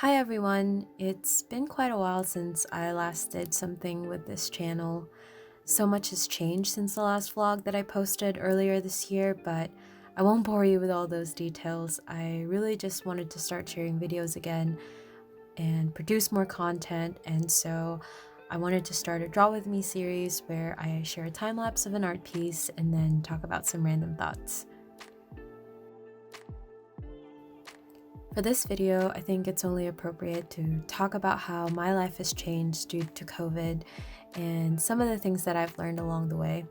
Hi everyone, it's been quite a while since I last did something with this channel. So much has changed since the last vlog that I posted earlier this year, but I won't bore you with all those details. I really just wanted to start sharing videos again and produce more content, and so I wanted to start a Draw With Me series where I share a time lapse of an art piece and then talk about some random thoughts. For this video, I think it's only appropriate to talk about how my life has changed due to COVID and some of the things that I've learned along the way.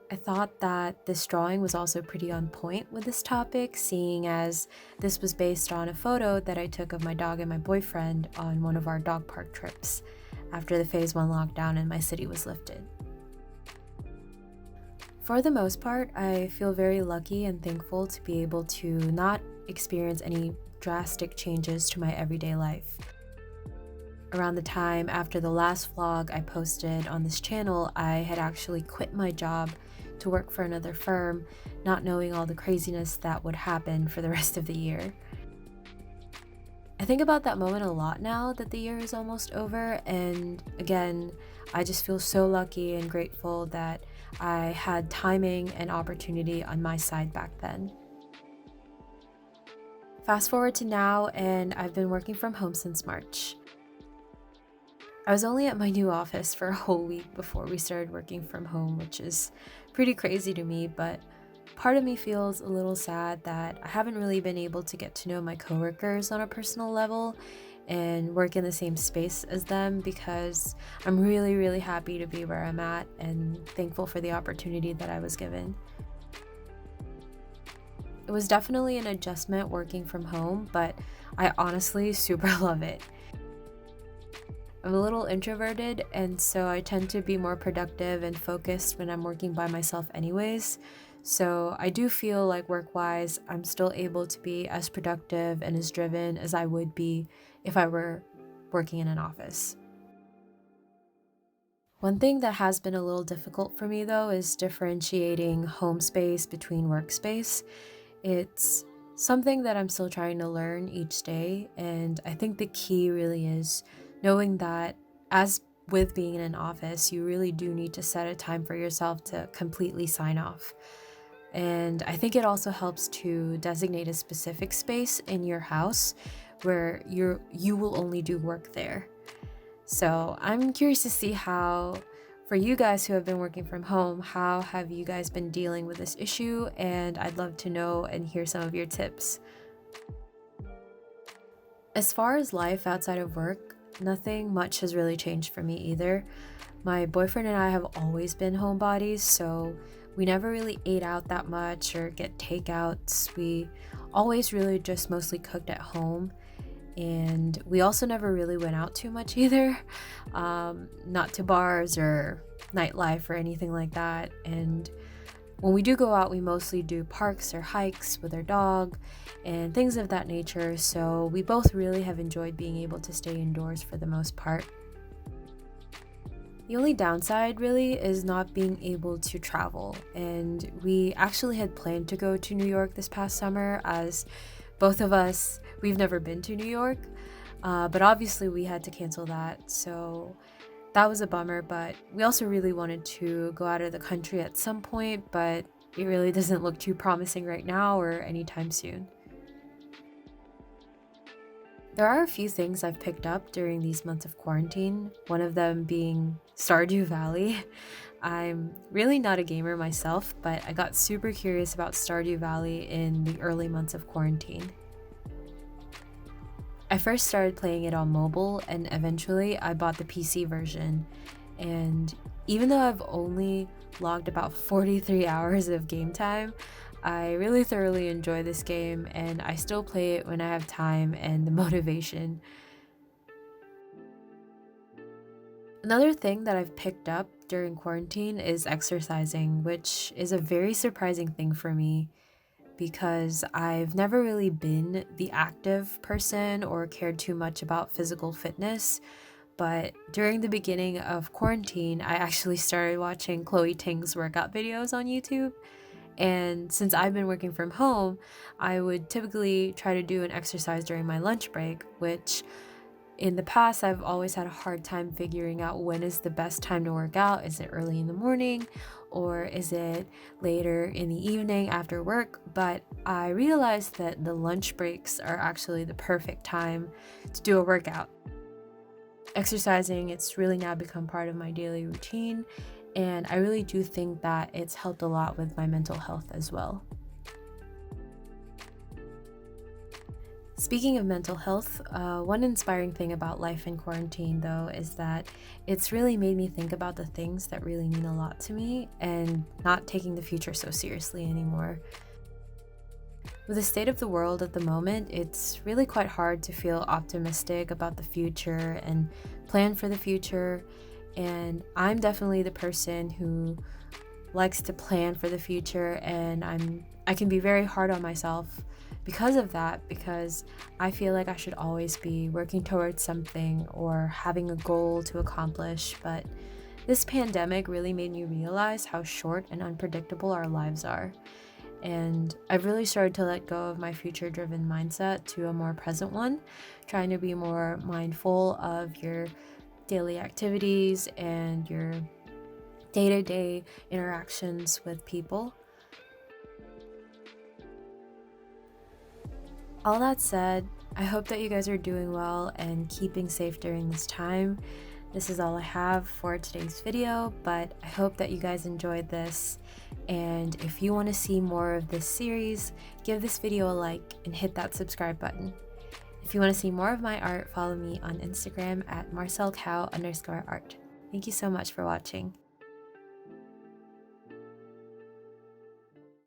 I thought that this drawing was also pretty on point with this topic, seeing as this was based on a photo that I took of my dog and my boyfriend on one of our dog park trips after the Phase 1 lockdown in my city was lifted. For the most part, I feel very lucky and thankful to be able to not experience any drastic changes to my everyday life. Around the time after the last vlog I posted on this channel, I had actually quit my job to work for another firm, not knowing all the craziness that would happen for the rest of the year. I think about that moment a lot now that the year is almost over, and again, I just feel so lucky and grateful that I had timing and opportunity on my side back then. Fast forward to now, and I've been working from home since March. I was only at my new office for a whole week before we started working from home, which is pretty crazy to me, but part of me feels a little sad that I haven't really been able to get to know my coworkers on a personal level and work in the same space as them, because I'm really happy to be where I'm at and thankful for the opportunity that I was given. It was definitely an adjustment working from home, but I honestly super love it. I'm a little introverted, and so I tend to be more productive and focused when I'm working by myself anyways. So I do feel like work-wise, I'm still able to be as productive and as driven as I would be if I were working in an office. One thing that has been a little difficult for me though is differentiating home space between workspace. It's something that I'm still trying to learn each day, and I think the key really is knowing that, as with being in an office, you really do need to set a time for yourself to completely sign off. And I think it also helps to designate a specific space in your house where you will only do work there. So I'm curious to see how, for you guys who have been working from home, how have you guys been dealing with this issue? And I'd love to know and hear some of your tips. As far as life outside of work, nothing much has really changed for me either. My boyfriend and I have always been homebodies, so we never really ate out that much or get takeouts. We always really just mostly cooked at home. And we also never really went out too much either, not to bars or nightlife or anything like that. And when we do go out, we mostly do parks or hikes with our dog and things of that nature. So we both really have enjoyed being able to stay indoors for the most part. The only downside really is not being able to travel, and we actually had planned to go to New York this past summer, as both of us, we've never been to New York, but obviously we had to cancel that, so that was a bummer. But we also really wanted to go out of the country at some point, but it really doesn't look too promising right now or anytime soon. There are a few things I've picked up during these months of quarantine, one of them being Stardew Valley. I'm really not a gamer myself, but I got super curious about Stardew Valley in the early months of quarantine. I first started playing it on mobile, and eventually I bought the PC version. And even though I've only logged about 43 hours of game time, I really thoroughly enjoy this game, and I still play it when I have time and the motivation. Another thing that I've picked up during quarantine is exercising, which is a very surprising thing for me because I've never really been the active person or cared too much about physical fitness. But during the beginning of quarantine, I actually started watching Chloe Ting's workout videos on YouTube. And since I've been working from home, I would typically try to do an exercise during my lunch break, which in the past, I've always had a hard time figuring out when is the best time to work out. Is it early in the morning or is it later in the evening after work? But I realized that the lunch breaks are actually the perfect time to do a workout. Exercising, it's really now become part of my daily routine, and I really do think that it's helped a lot with my mental health as well. Speaking of mental health, one inspiring thing about life in quarantine, though, is that it's really made me think about the things that really mean a lot to me and not taking the future so seriously anymore. With the state of the world at the moment, it's really quite hard to feel optimistic about the future and plan for the future. And I'm definitely the person who likes to plan for the future, and I can be very hard on myself because of that, because I feel like I should always be working towards something or having a goal to accomplish. But this pandemic really made me realize how short and unpredictable our lives are. And I've really started to let go of my future driven mindset to a more present one, trying to be more mindful of your daily activities and your day-to-day interactions with people. All that said, I hope that you guys are doing well and keeping safe during this time. This is all I have for today's video, but I hope that you guys enjoyed this. And if you want to see more of this series, give this video a like and hit that subscribe button. If you want to see more of my art, follow me on Instagram at marcelcow_art. Thank you so much for watching.